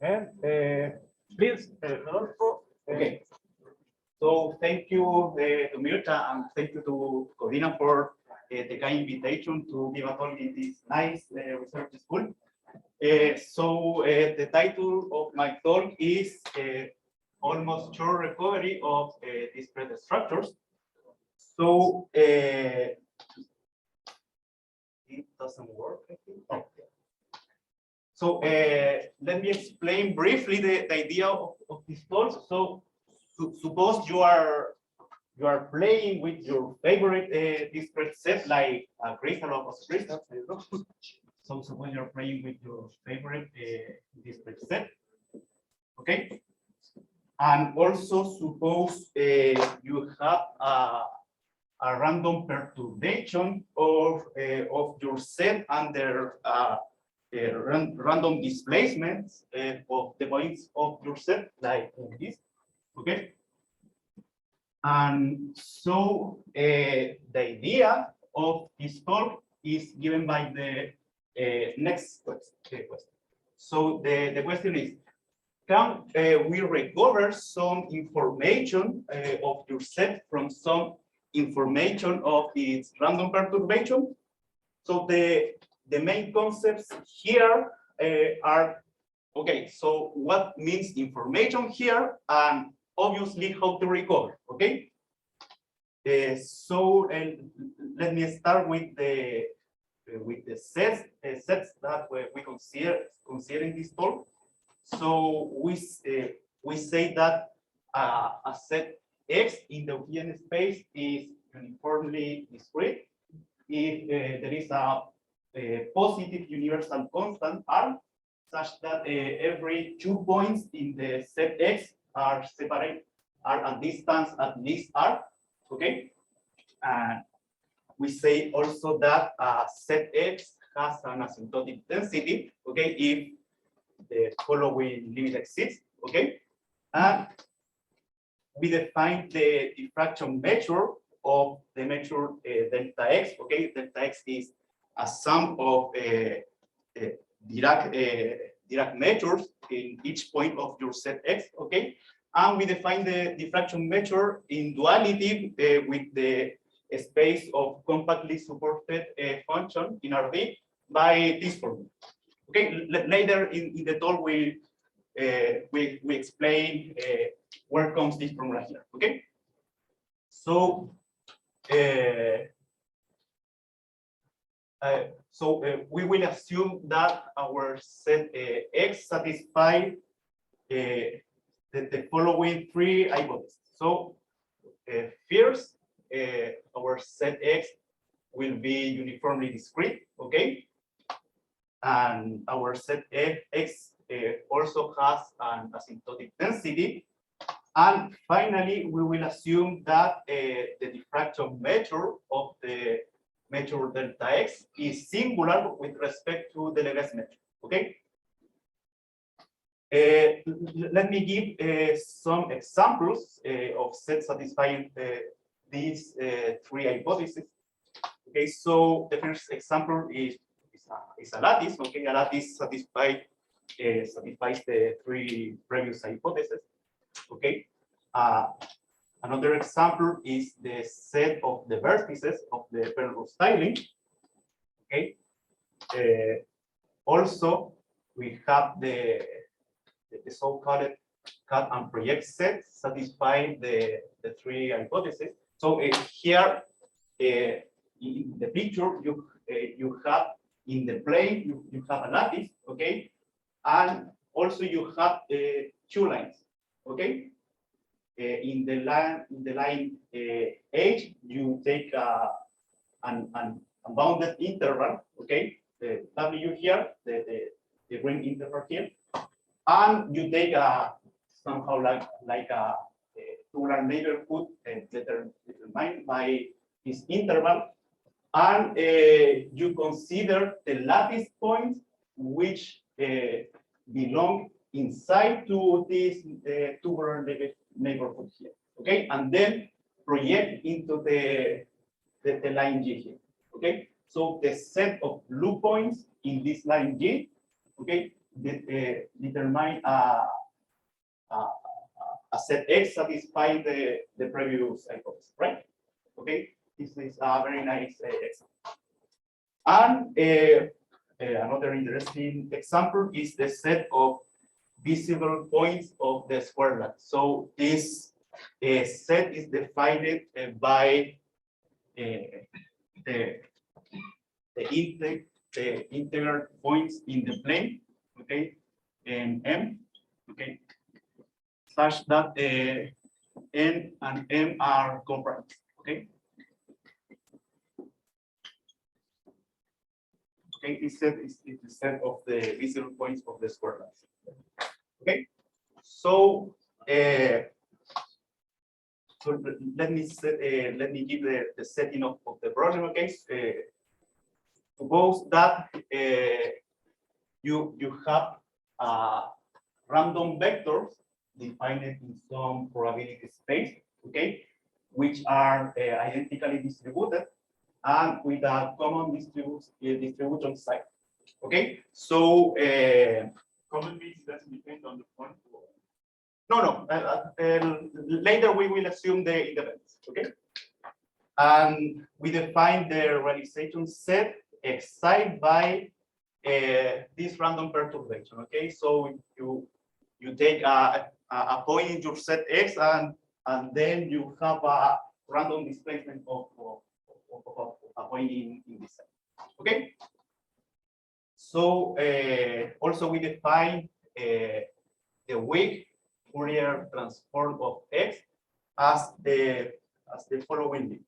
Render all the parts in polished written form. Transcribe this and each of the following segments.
And please, Rodolfo. Okay. So thank you to Mirta and thank you to Codina for the kind invitation to give a talk in this nice research school. The title of my talk is Almost Sure Recovery of Discrete Structures. So it doesn't work, I think. Oh. So let me explain briefly the idea of this talk. So suppose you are playing with your favorite discrete set, like a crystal or crystals. So suppose you're playing with your favorite discrete set. Okay. And also suppose you have a random perturbation of your set under random displacements of the points of your set, like this. Okay. And so the idea of this talk is given by the next question. So the question is, can we recover some information of your set from some information of its random perturbation? So the main concepts here are, okay, so what means information here, and obviously how to recover, okay? Let me start with the sets that we consider in this talk. So we say that a set X in the Euclidean space is uniformly discrete if there is a positive universal constant R, such that every 2 points in the set X are separate, are a distance at least R. Okay, and we say also that set X has an asymptotic density. Okay, if the following limit exists. Okay, and we define the diffraction measure of the measure delta X. Okay, delta X is a sum of Dirac measures in each point of your set X. Okay, and we define the diffraction measure in duality with the space of compactly supported function in RD by this formula. Okay, later in the talk we explain where comes this formula here. Okay, so we will assume that our set X satisfies the following 3 hypotheses. So first, our set X will be uniformly discrete. Okay, and our set X also has an asymptotic density. And finally, we will assume that the diffraction measure of the measure delta X is singular with respect to the Legre's measure. Okay. Let me give some examples of sets satisfying these 3 hypotheses. Okay, so the first example is a lattice. Okay, a lattice satisfies the 3 previous hypotheses. Okay. Another example is the set of the vertices of the Perl-Roos tiling. Okay. Also, we have the so-called cut and project set satisfying the 3 hypotheses. So here in the picture you have in the plane you have a lattice, okay, and also you have 2 lines, okay. In the line H you take an unbounded interval, okay, the W here, the green interval here. And you take somehow like a tubular neighborhood determined by this interval, and you consider the lattice points which belong inside to this tubular neighborhood here. Okay, and then project into the line G here. Okay, so the set of blue points in this line G, okay, determine a set X satisfy the previous hypothesis, right? Okay, this is a very nice example. And another interesting example is the set of visible points of the square line. So this set is defined by the integral points in the plane, okay, and M, okay, such that N and M are comparable, okay. Okay, this set is the set of the visible points of the square line. Okay, so let me give the setting of the problem. Okay, suppose that you have random vectors defined in some probability space, okay, which are identically distributed and with a common distribution sign. Okay, so Common means doesn't depend on the point. no. Later we will assume the independence. Okay, and we define the realization set excited by this random perturbation. Okay, so you take a point in your set X and then you have a random displacement of a point in this set. Okay. So also we define the weak Fourier transform of X as the following.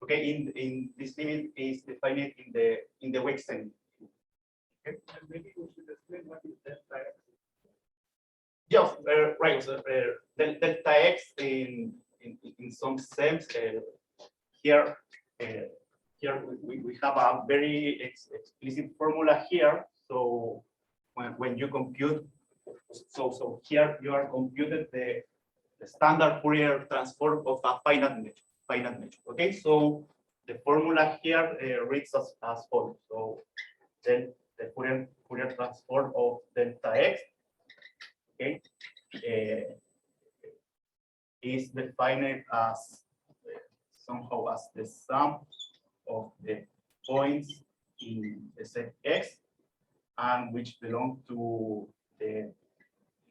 Okay, in this limit is defined in the weak segment. Okay. And maybe we should explain what is delta X. Yes, right. So, delta X in some sense here. Here we have a very explicit formula here. So when you compute, so here you are computed the standard Fourier transform of a finite measure. Okay, so the formula here reads as follows. So then the Fourier transform of delta X, okay, is defined as somehow as the sum of the points in the set X and which belong to the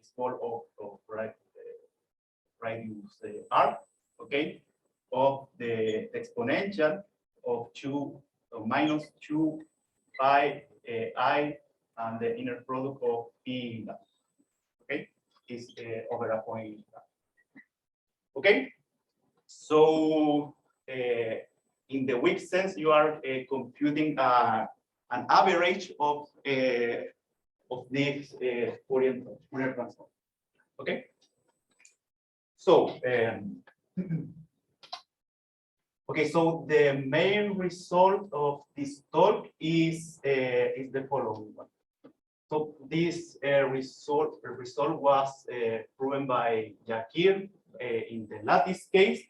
small of radius R, okay, of the exponential of minus 2 pi I and the inner product of P, okay, is over a point. Okay, so in the weak sense, you are computing an average of this Fourier transform. Okay, so okay, so the main result of this talk is the following one. So this result was proven by Yakir in the lattice case,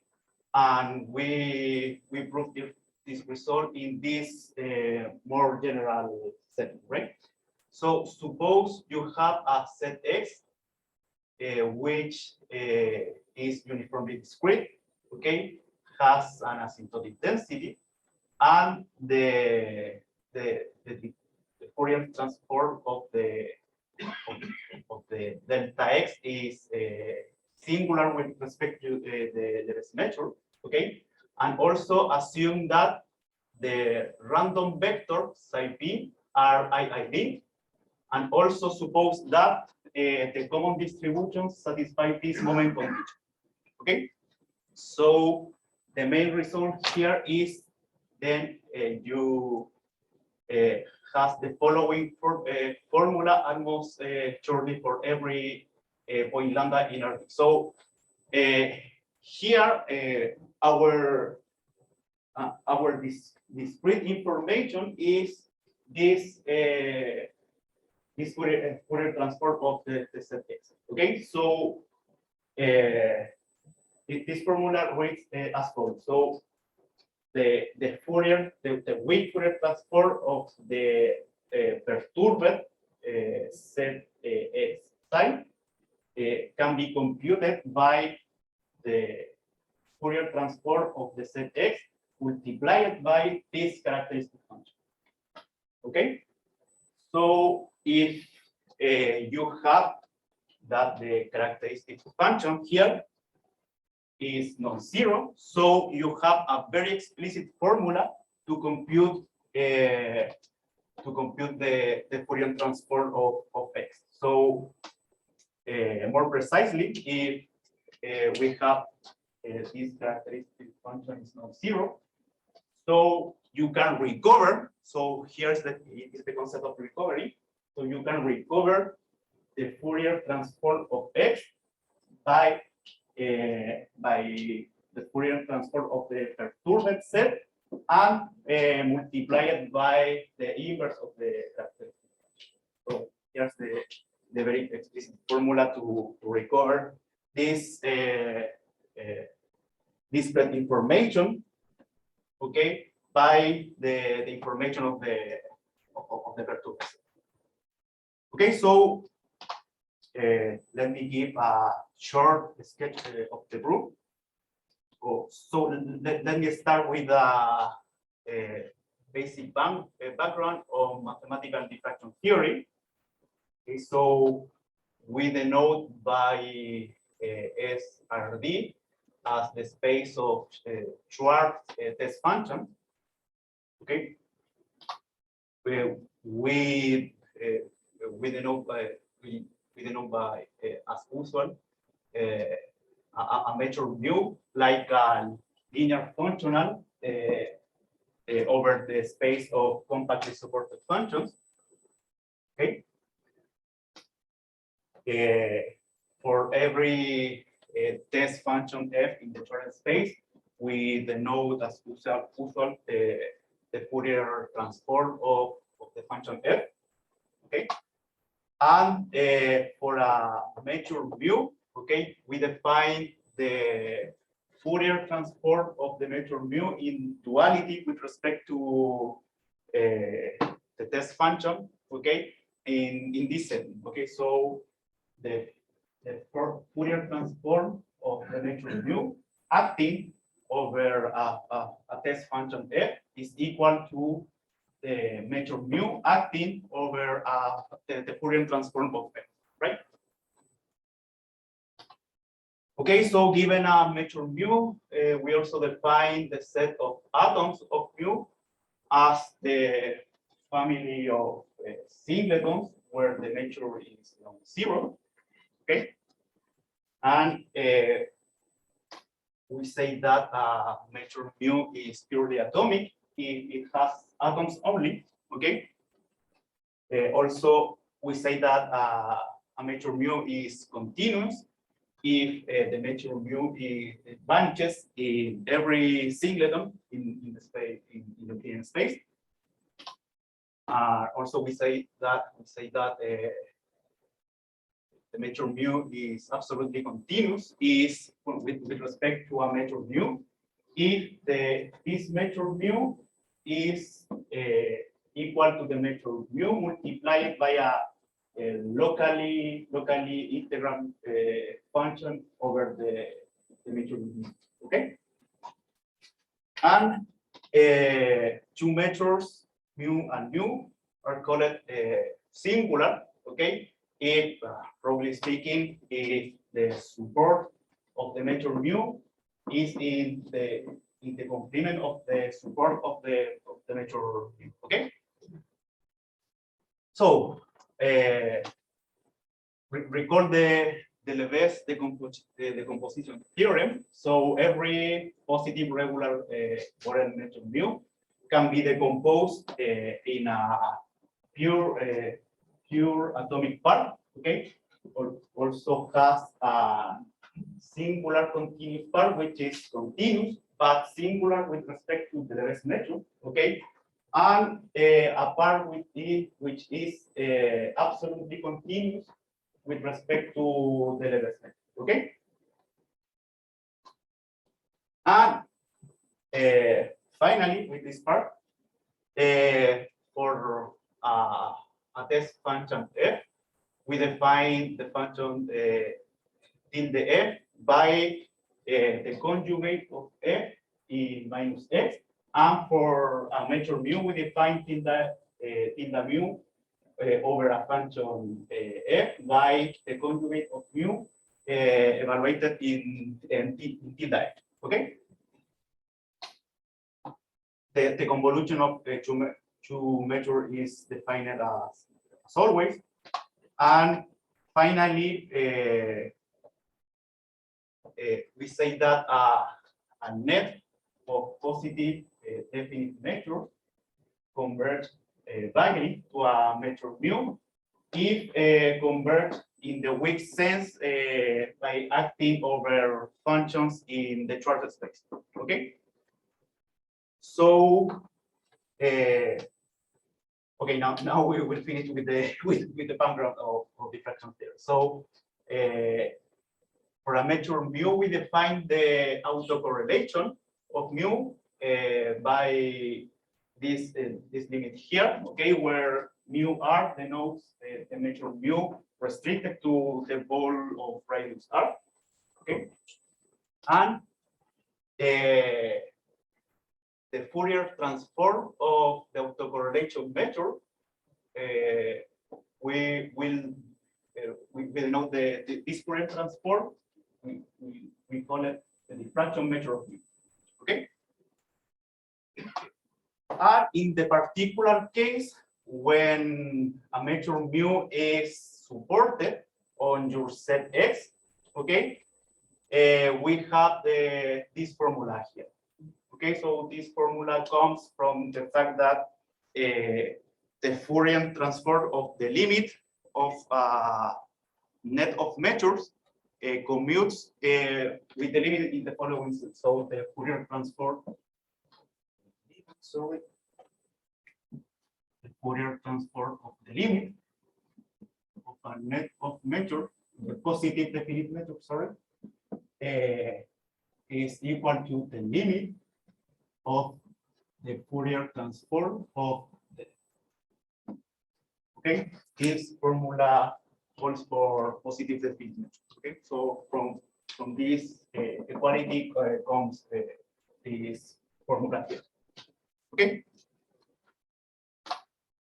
and we proved this result in this more general setting, right? So suppose you have a set X which is uniformly discrete, okay, has an asymptotic density, and the Fourier transform of the delta X is singular with respect to the measure, okay, and also assume that the random vector psi p are IID, and also suppose that the common distributions satisfy this moment condition. Okay, so the main result here is then you has the following formula almost shortly for every point lambda in R. So here our discrete information is this Fourier transform of the set X. Okay, so this formula reads as follows. So the weak Fourier transform of the perturbed set x psi can be computed by the Fourier transform of the set x multiplied by this characteristic function. Okay, so if you have that the characteristic function here is non-zero, so you have a very explicit formula to compute the Fourier transform of x. So more precisely, if we have this characteristic function is non-zero, so you can recover. So here's the concept of recovery. So you can recover the Fourier transform of x by the Fourier transform of the perturbed set and multiply it by the inverse of the characteristic. So here's the very explicit formula to recover this discrete information, okay, by the information of the perturbed set. Okay, so let me give a short sketch of the proof. So let me start with a basic background on mathematical diffraction theory. Okay, so we denote by SRD as the space of Schwartz test function. Okay, we denote by as usual a measure mu like a linear functional over the space of compactly supported functions. Okay. For every test function f in the Schwartz space, we denote as usual the Fourier transform of the function f. Okay. And for a measure mu, okay, we define the Fourier transform of the measure mu in duality with respect to the test function, okay, in this setting. Okay, so the Fourier transform of the measure mu acting over a test function f is equal to the measure mu acting over the Fourier transform of f, right? Okay, so given a measure mu, we also define the set of atoms of mu as the family of singletons where the measure is non-zero. Okay, and we say that measure mu is purely atomic if it has atoms only. Okay. Also, we say that a measure mu is continuous if the measure mu vanishes in every singleton in the space in the Euclidean space. Also, we say that the measure mu is absolutely continuous is with respect to a measure mu if this measure mu is equal to the measure mu multiplied by a locally integral function over the measure mu. Okay, and two measures mu and mu are called singular. Okay, if probably speaking, if the support of the measure mu is in the complement of the support of the measure mu. Okay, so recall the Lebesgue decomposition theorem. So every positive regular Borel measure mu can be decomposed in a pure atomic part. Okay, also has a singular continuous part which is continuous but singular with respect to the Lebesgue measure. Okay, and a part which is absolutely continuous with respect to the Lebesgue measure. Okay, and finally with this part for a test function f. We define the function tilde f by the conjugate of f in minus x. And for a measure mu, we define tilde mu over a function f by the conjugate of mu evaluated in tilde f. Okay. The convolution of two measure is defined as always. And finally, we say that a net of positive definite measure converge vaguely to a measure mu if converge in the weak sense by acting over functions in the Schwarz space. Okay. So, okay, now we will finish with the background of diffraction theory. So, for a measure mu, we define the autocorrelation of mu by this limit here, okay, where mu r denotes the measure mu restricted to the ball of radius r, okay, and the Fourier transform of the autocorrelation measure, we will know this Fourier transform. We call it the diffraction measure of mu. Okay. And in the particular case, when a measure mu is supported on your set X, okay, we have this formula here. Okay, so this formula comes from the fact that the Fourier transform of the limit of net of measures commutes with the limit in the following sense. So the Fourier transform, sorry, the Fourier transform of the limit of a net of measure, the positive definite measure, sorry, is equal to the limit of the Fourier transform of the, okay, this formula calls for positive definite measure. Okay, so from this equality comes this formula here. Okay,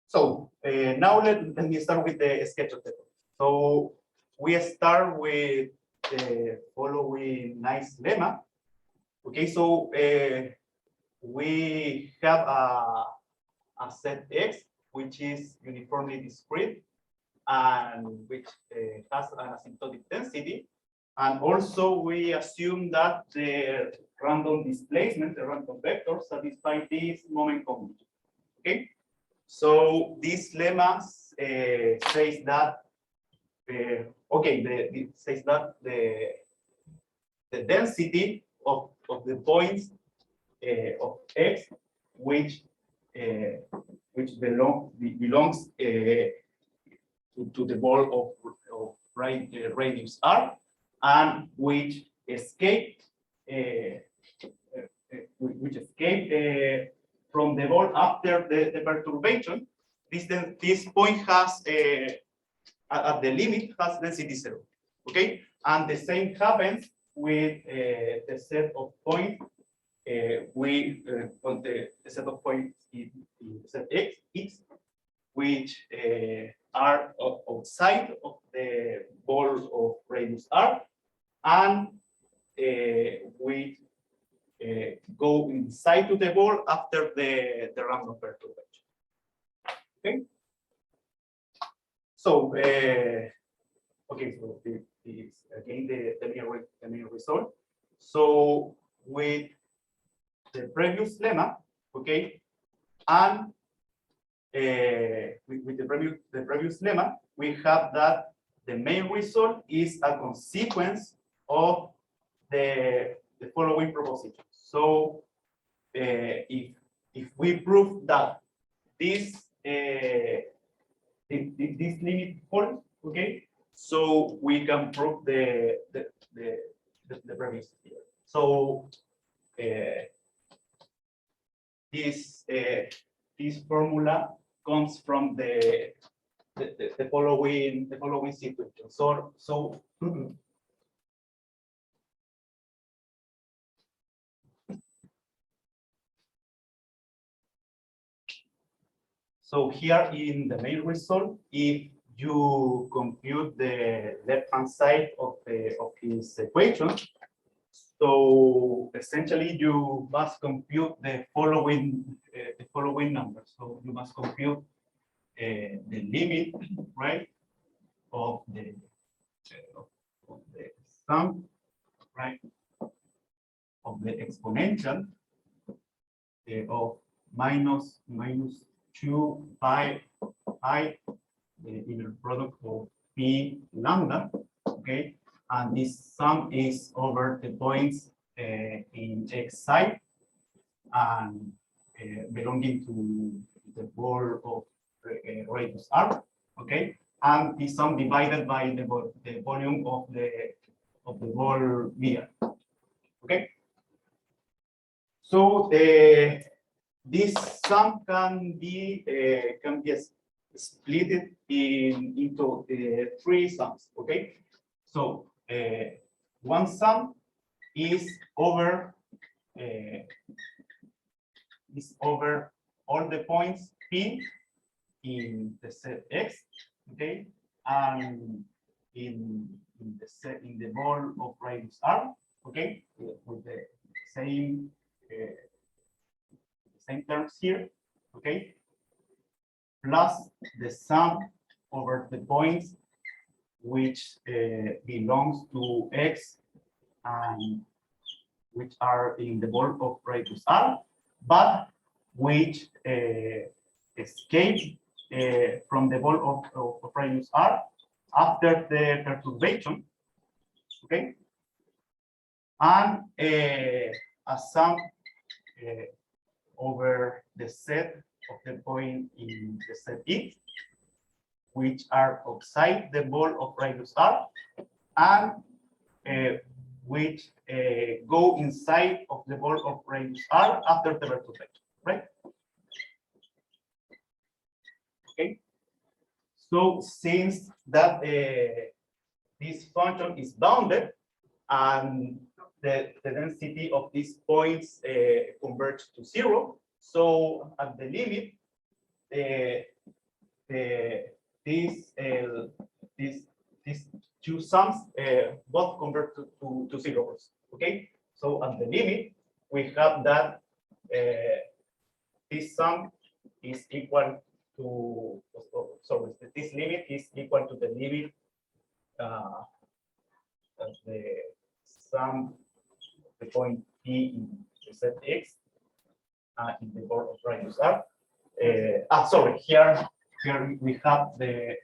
so now let me start with the sketch of the problem. So we start with the following nice lemma. Okay, so we have a set X which is uniformly discrete and which has an asymptotic density, and also we assume that the random displacement, the random vector, satisfy this moment convolution. Okay, so this lemma says that it says that the density of the points of X which belongs to the ball of radius r, and which escape from the ball after the perturbation. This point has at the limit has density 0. Okay, and the same happens with the set of points on the set of points in set X, which are outside of the ball of radius r, and we go inside to the ball after the random perturbation. Okay. So okay, so this again the main result. So with the previous lemma, okay, and with the previous lemma, we have that the main result is a consequence of the following proposition. So if we prove that this this limit holds, okay, so we can prove the previous theorem. So this formula comes from the the following situation. So here in the main result, if you compute the left-hand side of this equation, so essentially you must compute the following numbers. So you must compute the limit, right, of the sum, right, of the exponential of minus 2 pi I, the inner product of p lambda, okay, and this sum is over the points in x side and belonging to the ball of radius r, okay, and this sum divided by the volume of the ball Viera, okay. So this sum can be split into three sums, okay. So one sum is over all the points p in the set x, okay, and in the ball of radius r, okay, with the same terms here, okay, plus the sum over the points which belongs to x and which are in the ball of radius r, but which escape from the ball of radius r after the perturbation, okay, and a sum over the set of the point in the set E, which are outside the ball of radius r, and which go inside of the ball of radius r after the perturbation, right? Okay. So since that this function is bounded and the density of these points converges to 0, so at the limit, these two sums both convert to 0. Okay, so at the limit, we have that this sum is equal to, sorry, this limit is equal to the limit of the sum of the point p in the set x in the ball of radius r. Sorry, here we have the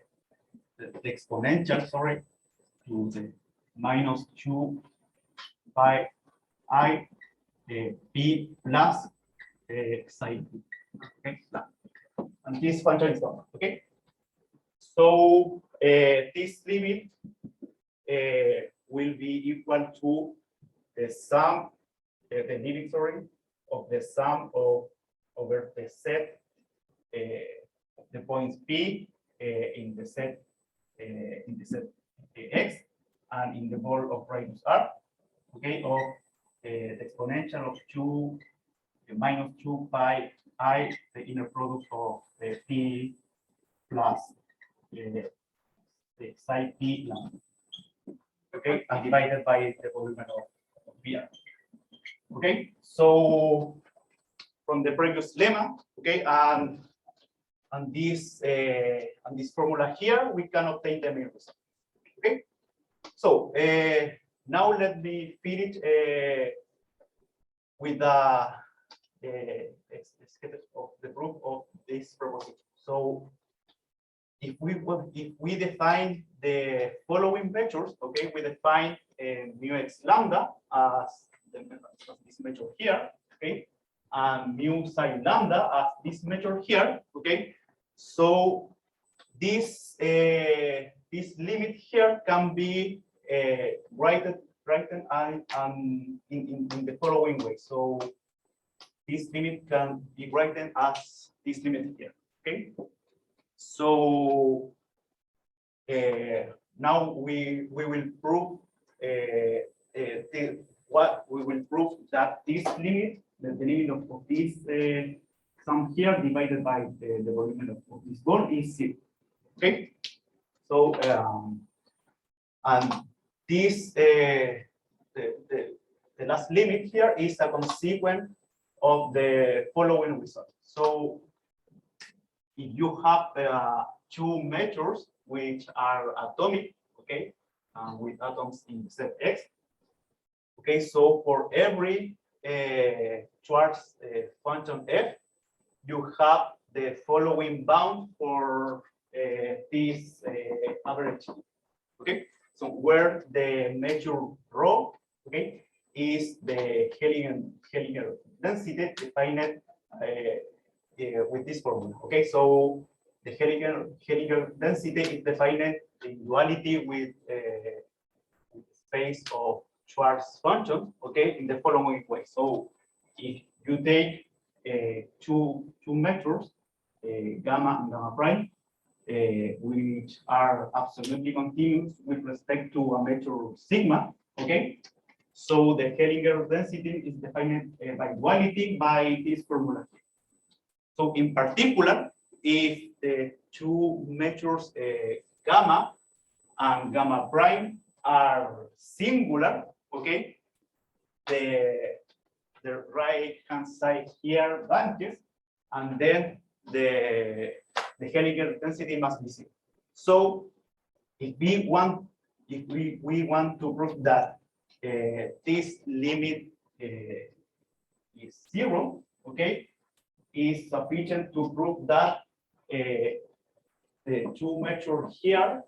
exponential, sorry, to the minus 2 pi I p plus psi. Okay, and this function is gone. Okay, so this limit will be equal to the sum, the limit, sorry, of the sum of over the set of the points p in the set x and in the ball of radius r, okay, of the exponential of minus 2 pi I, the inner product of p plus the psi p lambda, okay, and divided by the volume of Viera. Okay, so from the previous lemma, okay, and this formula here, we can obtain the main result. Okay, so now let me finish with the sketch of the proof of this proposition. So if we define the following vectors, okay, we define mu x lambda as this measure here, okay, and mu psi lambda as this measure here, okay. So this limit here can be written in the following way. So this limit can be written as this limit here, okay. So now we will prove what we will prove that this limit, the limit of this sum here divided by the volume of this ball is 0. Okay, so and this the last limit here is a consequence of the following result. So if you have two measures which are atomic, okay, with atoms in set X, okay, so for every Schwarz function F, you have the following bound for this average, okay, so where the measure rho, okay, is the Hellinger density defined with this formula. Okay, so the Hellinger density is defined in duality with space of Schwarz function. Okay, in the following way. So if you take two measures, gamma and gamma prime, which are absolutely continuous with respect to a measure sigma. Okay. So the Hellinger density is defined by duality by this formula. So in particular, if the two measures gamma and gamma prime are singular, okay, the right hand side here vanishes, and then the Hellinger density must be 0. So if we want to prove that this limit is 0, okay, is sufficient to prove that the two measures here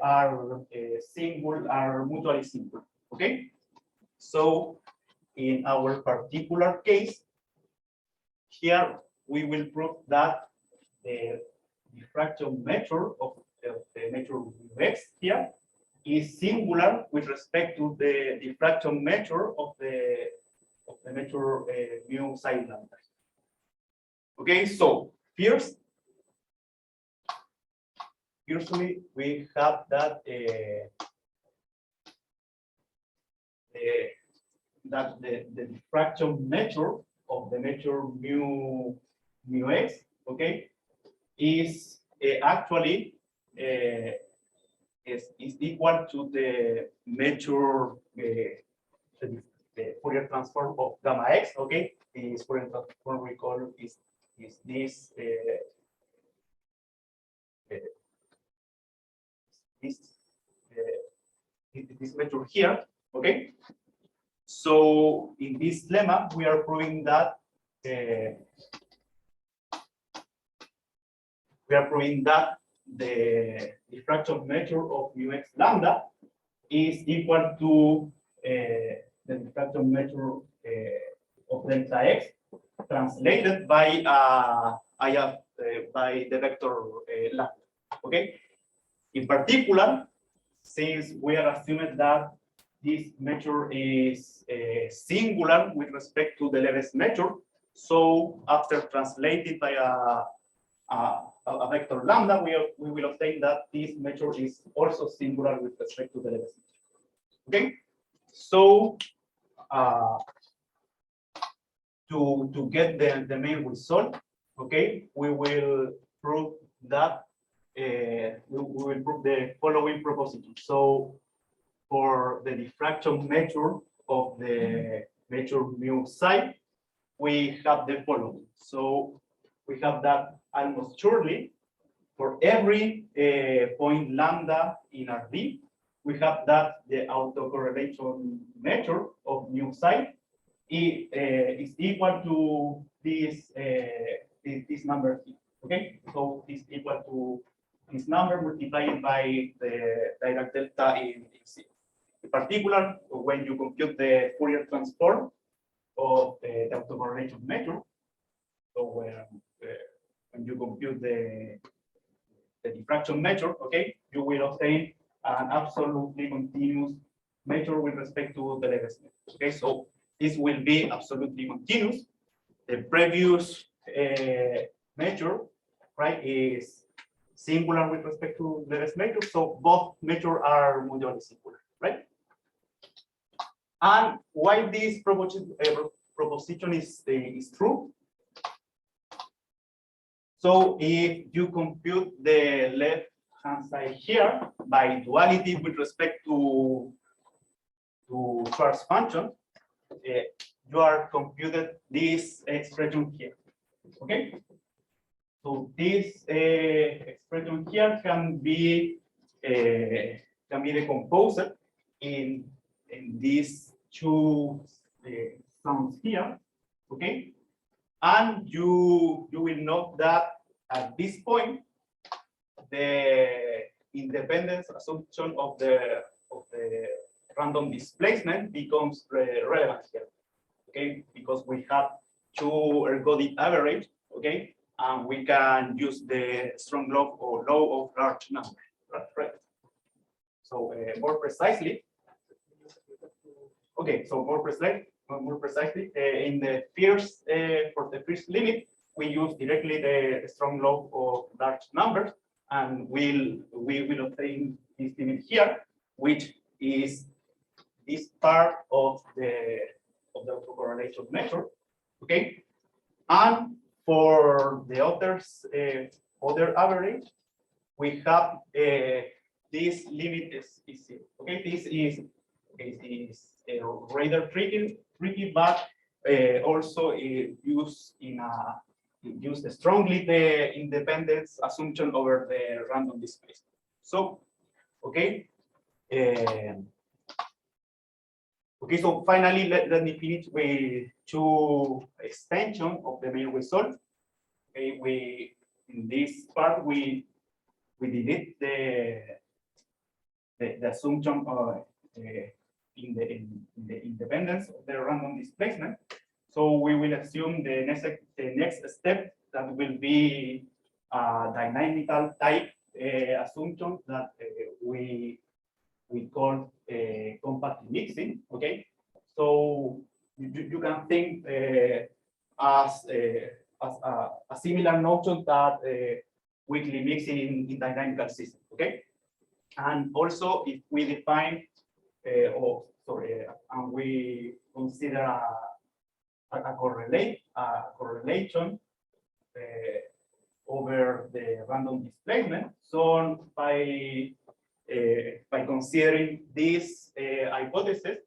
are mutually single. Okay, so in our particular case, here we will prove that the diffraction measure of the measure X here is singular with respect to the diffraction measure of the measure mu psi lambda. Okay, so firstly, we have that the diffraction measure of the measure mu X, okay, is actually is equal to the measure the Fourier transform of gamma X. Okay, this Fourier transform we call is this this measure here. Okay, so in this lemma we are proving that the diffraction measure of mu x lambda is equal to the diffraction measure of delta x translated by by the vector lambda. Okay. In particular, since we are assuming that this measure is singular with respect to the Lebesgue measure, so after translated by a vector lambda, we will obtain that this measure is also singular with respect to the Lebesgue measure. Okay, so to get the main result, okay, we will prove that we will prove the following proposition. So for the diffraction measure of the measure mu psi, we have the following. So we have that almost surely for every point lambda in RD, we have that the autocorrelation measure of mu psi is equal to this this number here. Okay, so it's equal to this number multiplied by the Dirac delta in C. In particular, when you compute the Fourier transform of the autocorrelation measure, so when you compute the diffraction measure, okay, you will obtain an absolutely continuous measure with respect to the Lebesgue measure. Okay, so this will be absolutely continuous. The previous measure, right, is singular with respect to the best measure. So both measures are modularly singular, right? And why this proposition is true? So if you compute the left-hand side here by duality with respect to Schwarz function, you are computed this expression here. Okay. So this expression here can be decomposed in these two sums here. Okay. And you will note that at this point, the independence assumption of the random displacement becomes relevant here. Okay, because we have two ergodic average. Okay, and we can use the strong law or law of large numbers. Right. So more precisely. Okay, so more precisely, in the first for the first limit, we use directly the strong law of large numbers, and we will obtain this limit here, which is this part of the autocorrelation measure. Okay, and for the others other average, we have this limit is zero. Okay, this is rather tricky, but also used strongly the independence assumption over the random displacement. So, okay. Okay, so finally, let me finish with two extensions of the main result. Okay, in this part we delete the assumption of in the independence of the random displacement. So we will assume the next step that will be a dynamical type assumption that we call compact mixing. Okay, so you can think as a similar notion that weakly mixing in dynamical system. Okay, and also if we define and we consider a correlation over the random displacement. So by considering this hypothesis,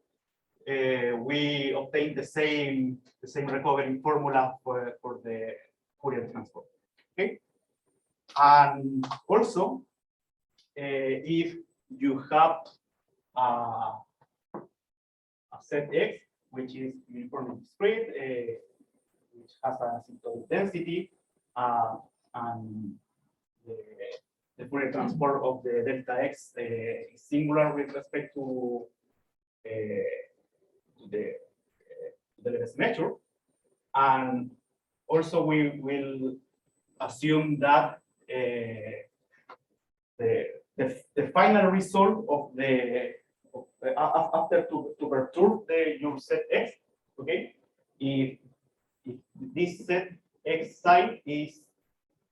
we obtain the same recovering formula for the Fourier transform. Okay, and also if you have a set X which is uniformly discrete, which has an asymptotic density, and the Fourier transform of the delta X is singular with respect to the Lebesgue measure, and also we will assume that the final result of after to perturb your set X, okay, if this set X psi is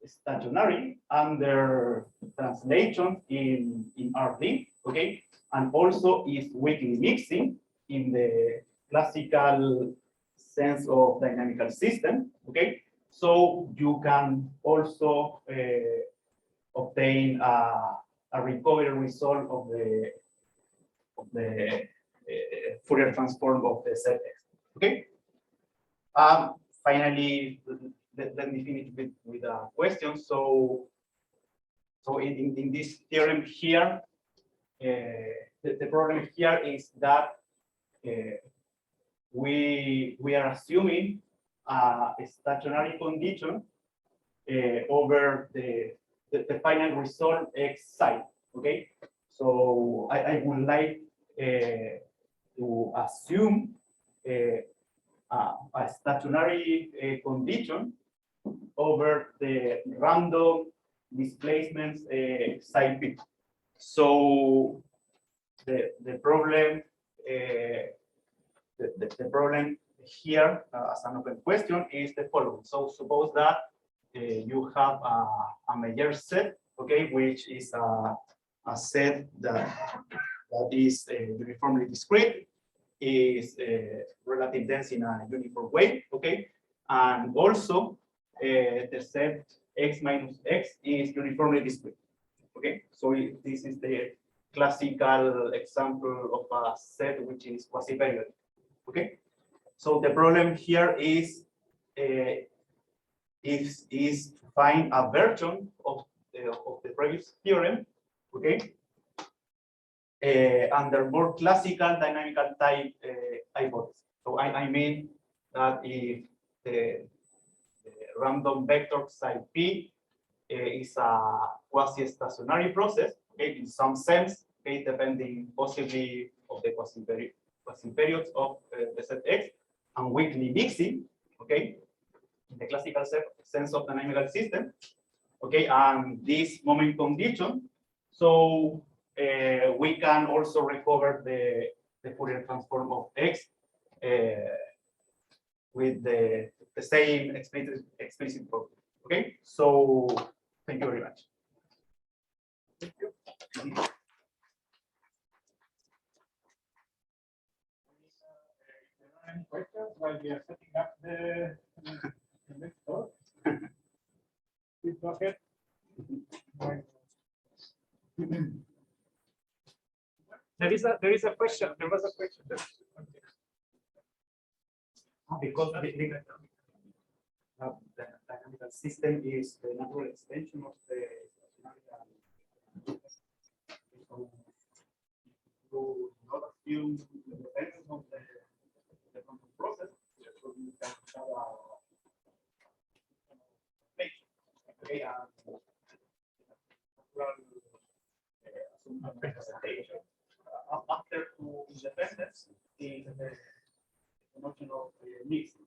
stationary under translation in RD, okay, and also is weakly mixing in the classical sense of dynamical system, okay, so you can also obtain a recovery result of the Fourier transform of the set X. Okay. Finally, let me finish with a question. So in this theorem here, the problem here is that we are assuming a stationary condition over the final result X psi. Okay, so I would like to assume a stationary condition over the random displacements psi p. So the problem the problem here as an open question is the following. So suppose that you have a major set okay, which is a set that is uniformly discrete, is relative dense in a uniform way, okay, and also the set x minus x is uniformly discrete, okay. So this is the classical example of a set which is quasi-periodic, okay. So the problem here is to find a version of the previous theorem, okay, under more classical dynamical type hypothesis. So I mean that if the random vector psi p is a quasi-stationary process, okay, in some sense, okay, depending possibly of the quasi-periods of the set X, and weakly mixing, okay, in the classical sense of dynamical system, okay, and this moment condition, so we can also recover the Fourier transform of X with the same explicit property. Okay, so thank you very much. Thank you. Any questions while we are setting up the next talk? Please go ahead. There is a question. There was a question. Because the dynamical system is the natural extension of the to not assume the dependence of the control process, so you can have a okay, representation after two independence is the notion of mixing.